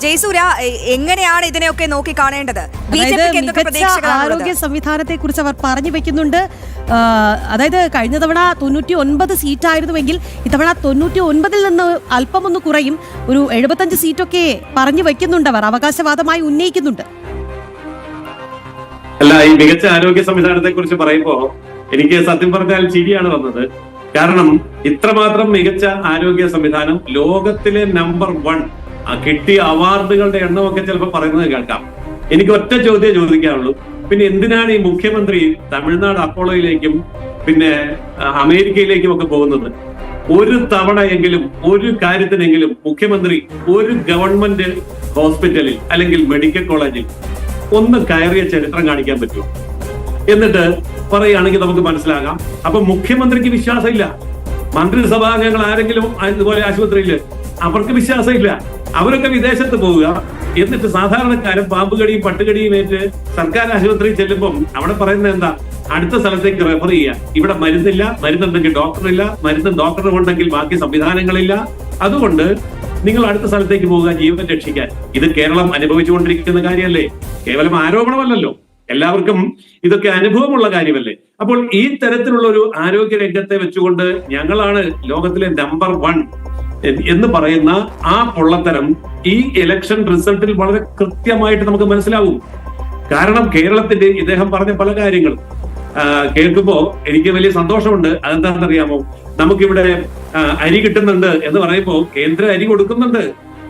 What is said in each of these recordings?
ജയസൂര്യ, എങ്ങനെയാണ് ഇതിനെയൊക്കെ നോക്കി കാണേണ്ടത്? ആരോഗ്യ സംവിധാനത്തെ കുറിച്ച് അവർ പറഞ്ഞു വെക്കുന്നുണ്ട്. അതായത് കഴിഞ്ഞ തവണ 99 സീറ്റായിരുന്നുവെങ്കിൽ ഇത്തവണ 99-ൽ നിന്ന് അല്പമൊന്ന് കുറയും. ഒരു 75 സീറ്റൊക്കെ പറഞ്ഞു വെക്കുന്നുണ്ട്, അവർ അവകാശവാദമായി ഉന്നയിക്കുന്നുണ്ട്. അല്ല, ഈ മികച്ച ആരോഗ്യ സംവിധാനത്തെ കുറിച്ച് പറയുമ്പോ എനിക്ക് സത്യം പറഞ്ഞാൽ ചിരിയാണ് വന്നത്. കാരണം ഇത്രമാത്രം മികച്ച ആരോഗ്യ സംവിധാനം, ലോകത്തിലെ നമ്പർ 1, കിട്ടിയ അവാർഡുകളുടെ എണ്ണമൊക്കെ ചിലപ്പോൾ പറയുന്നത് കേൾക്കാം. എനിക്ക് ഒറ്റ ചോദ്യം ചോദിക്കാനുള്ളൂ, പിന്നെ എന്തിനാണ് ഈ മുഖ്യമന്ത്രി തമിഴ്നാട് അപ്പോളോയിലേക്കും പിന്നെ അമേരിക്കയിലേക്കും ഒക്കെ പോകുന്നത്? ഒരു തവണയെങ്കിലും ഒരു കാര്യത്തിനെങ്കിലും മുഖ്യമന്ത്രി ഒരു ഗവൺമെന്റ് ഹോസ്പിറ്റലിൽ അല്ലെങ്കിൽ മെഡിക്കൽ കോളേജിൽ ഒന്ന് കയറിയ ചരിത്രം കാണിക്കാൻ പറ്റുമോ? എന്നിട്ട് പറയുകയാണെങ്കിൽ നമുക്ക് മനസ്സിലാകാം. അപ്പൊ മുഖ്യമന്ത്രിക്ക് വിശ്വാസമില്ല. മന്ത്രിസഭാംഗങ്ങൾ ആരെങ്കിലും ഇതുപോലെ ആശുപത്രിയിൽ, അവർക്ക് വിശ്വാസമില്ല. അവരൊക്കെ വിദേശത്ത് പോവുക, എന്നിട്ട് സാധാരണക്കാരൻ പാമ്പുകടിയും പട്ടുകടിയും ഏറ്റ് സർക്കാർ ആശുപത്രിയിൽ ചെല്ലുമ്പം അവിടെ പറയുന്നത് എന്താ? അടുത്ത സ്ഥലത്തേക്ക് റെഫർ ചെയ്യുക. ഇവിടെ മരുന്നില്ല, മരുന്നുണ്ടെങ്കിൽ ഡോക്ടറില്ല, മരുന്നും ഡോക്ടർ ഉണ്ടെങ്കിൽ ബാക്കി സംവിധാനങ്ങളില്ല. അതുകൊണ്ട് നിങ്ങൾ അടുത്ത സ്ഥലത്തേക്ക് പോവുക ജീവൻ രക്ഷിക്കാൻ. ഇത് കേരളം അനുഭവിച്ചുകൊണ്ടിരിക്കുന്ന കാര്യമല്ലേ? കേവലം ആരോപണമല്ലല്ലോ, എല്ലാവർക്കും ഇതൊക്കെ അനുഭവമുള്ള കാര്യമല്ലേ? അപ്പോൾ ഈ തരത്തിലുള്ള ഒരു ആരോഗ്യ രംഗത്തെ വെച്ചുകൊണ്ട് ഞങ്ങളാണ് ലോകത്തിലെ നമ്പർ 1 എന്ന് പറയുന്ന ആ പൊള്ളത്തരം ഈ ഇലക്ഷൻ റിസൾട്ടിൽ വളരെ കൃത്യമായിട്ട് നമുക്ക് മനസ്സിലാവും. കാരണം കേരളത്തിന്റെ ഇദ്ദേഹം പറഞ്ഞ പല കാര്യങ്ങളും കേൾക്കുമ്പോ എനിക്ക് വലിയ സന്തോഷമുണ്ട്. അതെന്താണെന്നറിയാമോ? നമുക്കിവിടെ അരി കിട്ടുന്നുണ്ട് എന്ന് പറയുമ്പോ കേന്ദ്ര അരി കൊടുക്കുന്നുണ്ട്,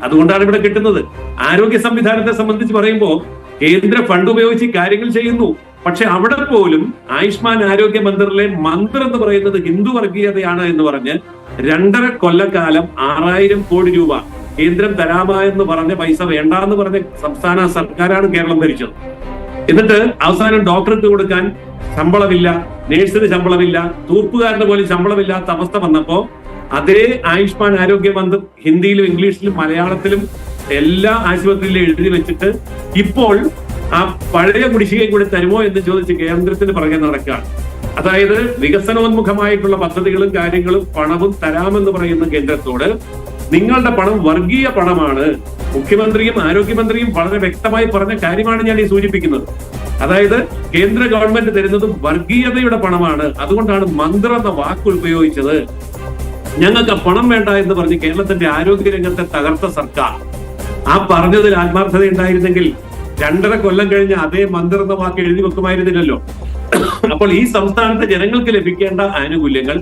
അതുകൊണ്ടാണ് ഇവിടെ കിട്ടുന്നത്. ആരോഗ്യ സംവിധാനത്തെ സംബന്ധിച്ച് പറയുമ്പോൾ കേന്ദ്ര ഫണ്ട് ഉപയോഗിച്ച് കാര്യങ്ങൾ ചെയ്യുന്നു. പക്ഷെ അവിടെ പോലും ആയുഷ്മാൻ ആരോഗ്യ മന്ദിറിലെ മന്ത്രം എന്ന് പറയുന്നത് ഹിന്ദു വർഗീയതയാണ് എന്ന് പറഞ്ഞ് 2.5 കൊല്ലക്കാലം 6000 കോടി രൂപ കേന്ദ്രം തരാമെന്ന് പറഞ്ഞ പൈസ വേണ്ടാന്ന് പറഞ്ഞ സംസ്ഥാന സർക്കാരാണ് കേരളം ഭരിച്ചത്. എന്നിട്ട് അവസാനം ഡോക്ടർക്ക് കൊടുക്കാൻ ശമ്പളമില്ല, നേഴ്സിന് ശമ്പളമില്ല, തൂർപ്പുകാരന് പോലും ശമ്പളമില്ലാത്ത അവസ്ഥ വന്നപ്പോ അതേ ആയുഷ്മാൻ ആരോഗ്യ മന്ത്രം ഹിന്ദിയിലും ഇംഗ്ലീഷിലും മലയാളത്തിലും എല്ലാ ആശുപത്രിയിലും എഴുതി വെച്ചിട്ട് ഇപ്പോൾ ആ പഴയ കുടിശ്ശികയും കൂടി തരുമോ എന്ന് ചോദിച്ച് കേന്ദ്രത്തിന് പുറകെ നടക്കുകയാണ്. അതായത് വികസനോന്മുഖമായിട്ടുള്ള പദ്ധതികളും കാര്യങ്ങളും പണവും തരാമെന്ന് പറയുന്ന കേന്ദ്രത്തോട് നിങ്ങളുടെ പണം വർഗീയ പണമാണ്. മുഖ്യമന്ത്രിയും ആരോഗ്യമന്ത്രിയും വളരെ വ്യക്തമായി പറഞ്ഞ കാര്യമാണ് ഞാൻ ഈ സൂചിപ്പിക്കുന്നത്. അതായത് കേന്ദ്ര ഗവൺമെന്റ് തരുന്നതും വർഗീയതയുടെ പണമാണ്, അതുകൊണ്ടാണ് മന്ത്രം എന്ന വാക്ക് ഉപയോഗിച്ചത്. ഞങ്ങൾക്ക് പണം വേണ്ട എന്ന് പറഞ്ഞ് കേരളത്തിന്റെ ആരോഗ്യ രംഗത്തെ തകർത്ത സർക്കാർ ആ പറഞ്ഞതിൽ ആത്മാർത്ഥത ഉണ്ടായിരുന്നെങ്കിൽ 2.5 കൊല്ലം കഴിഞ്ഞ് അതേ മന്ത്രം എന്ന വാക്ക് എഴുതി വെക്കുമായിരുന്നില്ലല്ലോ. അപ്പോൾ ഈ സംസ്ഥാനത്തെ ജനങ്ങൾക്ക് ലഭിക്കേണ്ട ആനുകൂല്യങ്ങൾ,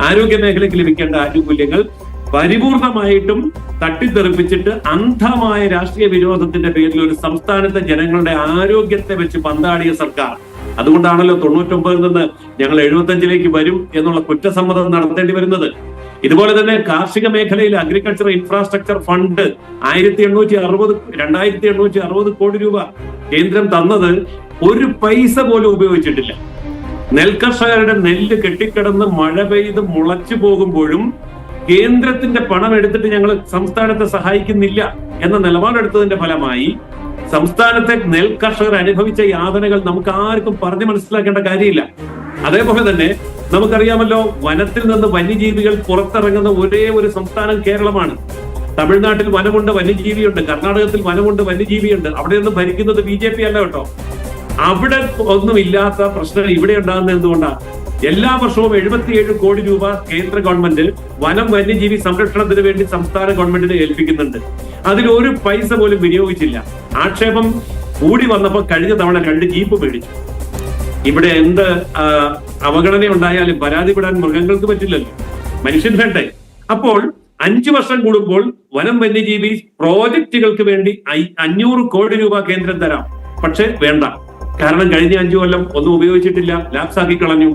ആരോഗ്യ മേഖലയ്ക്ക് ലഭിക്കേണ്ട ആനുകൂല്യങ്ങൾ പരിപൂർണമായിട്ടും തട്ടിത്തെറിപ്പിച്ചിട്ട് അന്ധമായ രാഷ്ട്രീയ വിരോധത്തിന്റെ പേരിൽ ഒരു സംസ്ഥാനത്തെ ജനങ്ങളുടെ ആരോഗ്യത്തെ വെച്ച് പന്താടിയ സർക്കാർ. അതുകൊണ്ടാണല്ലോ 99-ൽ നിന്ന് ഞങ്ങൾ 75-ലേക്ക് വരും എന്നുള്ള കുറ്റസമ്മതം നടത്തേണ്ടി വരുന്നത്. ഇതുപോലെ തന്നെ കാർഷിക മേഖലയിൽ അഗ്രികൾച്ചർ ഇൻഫ്രാസ്ട്രക്ചർ ഫണ്ട് 2860 കോടി രൂപ കേന്ദ്രം തന്നത് ഒരു പൈസ പോലും ഉപയോഗിച്ചിട്ടില്ല. നെൽകർഷകരുടെ നെല്ല് കെട്ടിക്കിടന്ന് മഴ പെയ്ത് മുളച്ചു പോകുമ്പോഴും കേന്ദ്രത്തിന്റെ പണം എടുത്തിട്ട് ഞങ്ങൾ സംസ്ഥാനത്തെ സഹായിക്കുന്നില്ല എന്ന നിലപാടെടുത്തതിന്റെ ഫലമായി സംസ്ഥാനത്തെ നെൽകർഷകർ അനുഭവിച്ച യാതനകൾ നമുക്ക് ആർക്കും പറഞ്ഞു മനസ്സിലാക്കേണ്ട കാര്യമില്ല. അതേപോലെ തന്നെ നമുക്കറിയാമല്ലോ, വനത്തിൽ നിന്ന് വന്യജീവികൾ പുറത്തിറങ്ങുന്ന ഒരേ ഒരു സംസ്ഥാനം കേരളമാണ്. തമിഴ്നാട്ടിൽ വനമുണ്ട്, വന്യജീവിയുണ്ട്. കർണാടകത്തിൽ വനമുണ്ട്, വന്യജീവിയുണ്ട്. അവിടെയൊന്നും ഭരിക്കുന്നത് BJP അല്ല കേട്ടോ. അവിടെ ഒന്നും ഇല്ലാത്ത പ്രശ്നം ഇവിടെ ഉണ്ടാകുന്നത് എന്തുകൊണ്ടാണ്? എല്ലാ വർഷവും 77 കോടി രൂപ കേന്ദ്ര ഗവൺമെന്റ് വനം വന്യജീവി സംരക്ഷണത്തിന് വേണ്ടി സംസ്ഥാന ഗവൺമെന്റിനെ ഏൽപ്പിക്കുന്നുണ്ട്. അതിൽ ഒരു പൈസ പോലും വിനിയോഗിച്ചില്ല. ആക്ഷേപം കൂടി വന്നപ്പോൾ കഴിഞ്ഞ തവണ 2 ജീപ്പ് മേടിച്ചു. ഇവിടെ എന്ത് അവഗണന ഉണ്ടായാലും പരാതിപ്പെടാൻ മൃഗങ്ങൾക്ക് പറ്റില്ലല്ലോ, മനുഷ്യൻ വേണ്ടേ? അപ്പോൾ 5 വർഷം കൂടുമ്പോൾ വനം വന്യജീവി പ്രോജക്റ്റുകൾക്ക് വേണ്ടി 500 കോടി രൂപ കേന്ദ്രം തരാം. പക്ഷെ വേണ്ട, കാരണം കഴിഞ്ഞ 5 കൊല്ലം ഒന്നും ഉപയോഗിച്ചിട്ടില്ല, ലാപ്സാക്കി കളഞ്ഞു.